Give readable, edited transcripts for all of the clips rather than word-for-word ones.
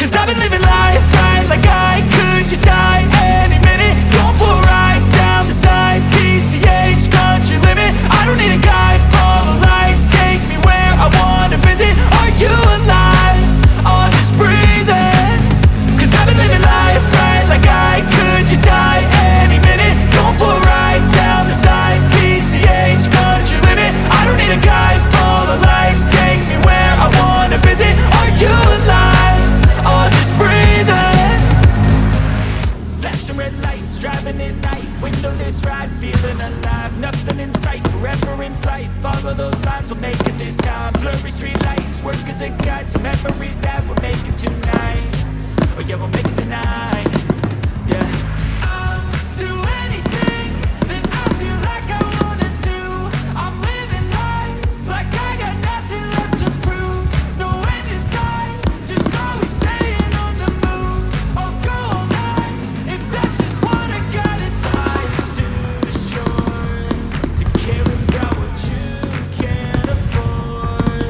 Cause I've been living life right like I could just die any minute. Going for a ride down the side, PCH, country limit. I don't need a guide, follow lights, take me where I wanna visit. Are you alive? Or just breathing? Cause I've been living life right like I could just die any minute. Going for a ride down the side, PCH, country limit. I don't need a guide, follow lights, take me where I wanna visit. Are you alive? Or just breathing? Flashing red lights, driving at night, windowless ride, feeling alive. Nothing in sight, forever in flight. Follow those lines, we'll make it this time. Blurry street lights, work as a guide to memories that we're making tonight. Oh yeah, we'll make it tonight. Yeah. I'll do anything that I feel like I wanna do. I'm living life like I got nothing left to prove. No end in sight, just always staying on the move. I'll go all night if that's just what I gotta do. Life's too short to care about what you can't afford.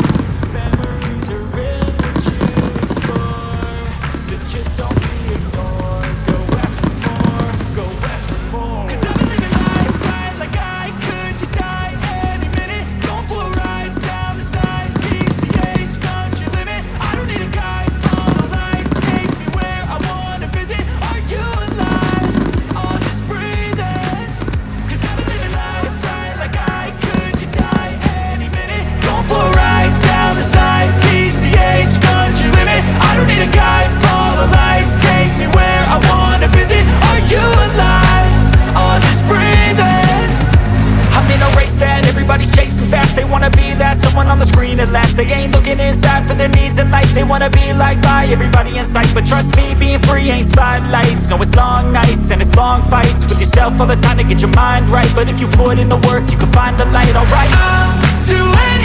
Memories are in what you explore, so just don't be ignored. Go ask for more, go ask for more. Cause I've been living life right like I could just die any minute. Going for a ride down the side, PCH, country limit. I don't need a guide, follow lights, take me where I wanna visit. Are you alive? Or just breathing? Cause I've been living life right like I could just die any minute. Going for a ride down the side, PCH, country limit. I don't need a guide, follow lights, take me where I wanna visit. Are you alive? Or just breathing? I'm in a race that everybody's chasing fast. They wanna be that someone on the screen at last. They ain't looking inside for their needs in life. They wanna be liked by everybody in sight. But trust me, being free ain't spotlights. No, it's long nights and it's long fights with yourself all the time to get your mind right. But if you put in the work, you can find the light, alright. I'll do anything